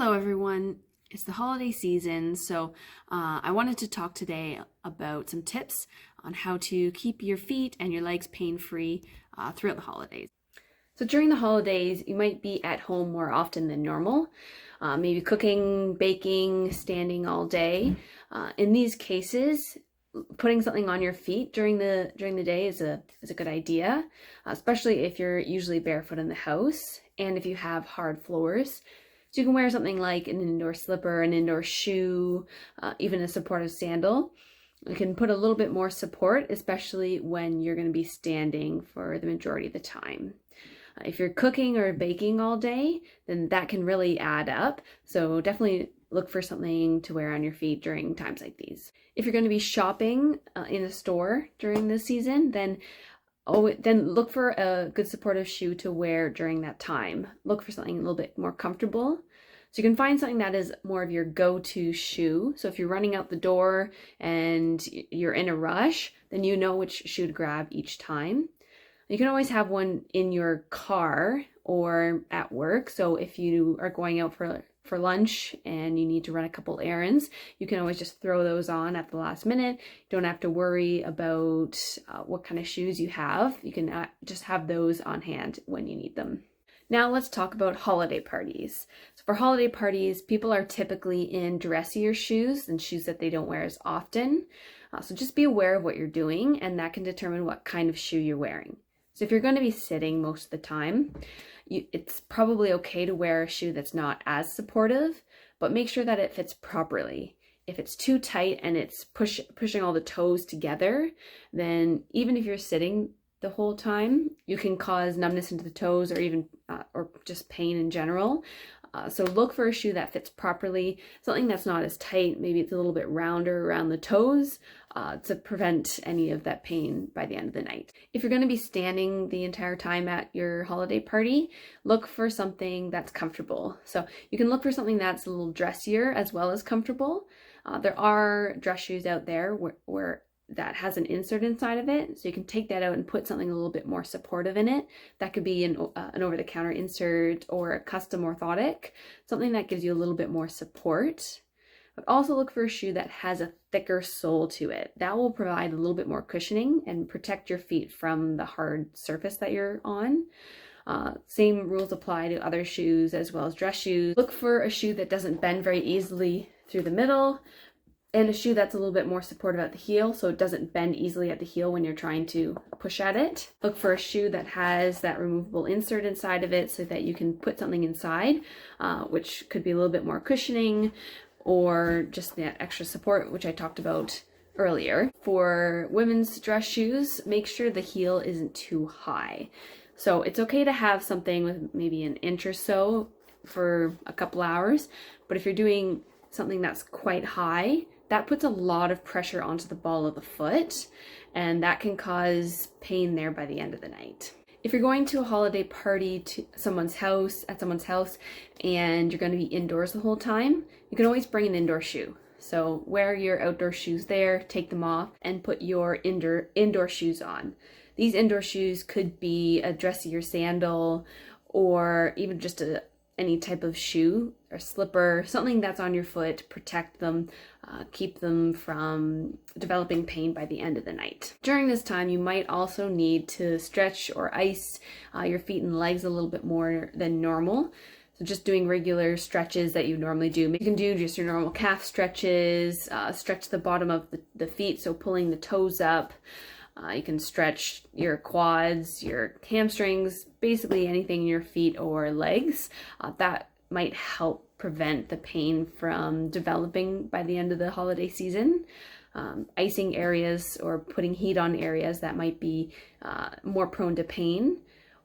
Hello everyone, it's the holiday season, so I wanted to talk today about some tips on how to keep your feet and your legs pain-free throughout the holidays. So during the holidays, you might be at home more often than normal, maybe cooking, baking, standing all day. In these cases, putting something on your feet during the day is a good idea, especially if you're usually barefoot in the house and if you have hard floors. So you can wear something like an indoor slipper, an indoor shoe, even a supportive sandal. You can put a little bit more support, especially when you're going to be standing for the majority of the time. If you're cooking or baking all day, then that can really add up. So definitely look for something to wear on your feet during times like these. If you're going to be shopping in a store during this season, then look for a good supportive shoe to wear during that time. Look for something a little bit more comfortable. So you can find something that is more of your go-to shoe. So if you're running out the door and you're in a rush, then you know which shoe to grab each time. You can always have one in your car or at work. So if you are going out for lunch and you need to run a couple errands, you can always just throw those on at the last minute. You don't have to worry about what kind of shoes you have. You can just have those on hand when you need them. Now let's talk about holiday parties. So for holiday parties, people are typically in dressier shoes and shoes that they don't wear as often. So just be aware of what you're doing, and that can determine what kind of shoe you're wearing. So if you're going to be sitting most of the time, it's probably okay to wear a shoe that's not as supportive, but make sure that it fits properly. If it's too tight and it's pushing all the toes together, then even if you're sitting the whole time, you can cause numbness into the toes or even or just pain in general. So look for a shoe that fits properly, something that's not as tight, maybe it's a little bit rounder around the toes to prevent any of that pain by the end of the night. If you're going to be standing the entire time at your holiday party, look for something that's comfortable. So you can look for something that's a little dressier as well as comfortable. There are dress shoes out there where that has an insert inside of it, so you can take that out and put something a little bit more supportive in it. That could be an over-the-counter insert or a custom orthotic, something that gives you a little bit more support. But also look for a shoe that has a thicker sole to it. That will provide a little bit more cushioning and protect your feet from the hard surface that you're on. Same rules apply to other shoes as well as dress shoes. Look for a shoe that doesn't bend very easily through the middle, and a shoe that's a little bit more supportive at the heel, so it doesn't bend easily at the heel when you're trying to push at it. Look for a shoe that has that removable insert inside of it so that you can put something inside, which could be a little bit more cushioning or just that extra support, which I talked about earlier. For women's dress shoes, make sure the heel isn't too high. So it's okay to have something with maybe an inch or so for a couple hours, but if you're doing something that's quite high, that puts a lot of pressure onto the ball of the foot, and that can cause pain there by the end of the night. If you're going to a holiday party at someone's house, and you're going to be indoors the whole time, you can always bring an indoor shoe. So wear your outdoor shoes there, take them off, and put your indoor shoes on. These indoor shoes could be a dressier sandal or even just any type of shoe or slipper, something that's on your foot, protect them, keep them from developing pain by the end of the night. During this time, you might also need to stretch or ice your feet and legs a little bit more than normal. So just doing regular stretches that you normally do. You can do just your normal calf stretches, stretch the bottom of the feet, so pulling the toes up. You can stretch your quads, your hamstrings, basically anything in your feet or legs. That might help prevent the pain from developing by the end of the holiday season. Icing areas or putting heat on areas that might be more prone to pain,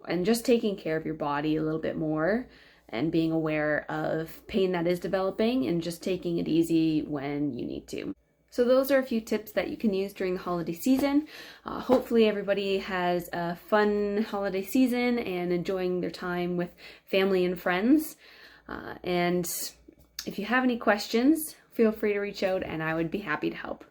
and just taking care of your body a little bit more and being aware of pain that is developing and just taking it easy when you need to. So those are a few tips that you can use during the holiday season. Hopefully everybody has a fun holiday season and enjoying their time with family and friends. And if you have any questions, feel free to reach out and I would be happy to help.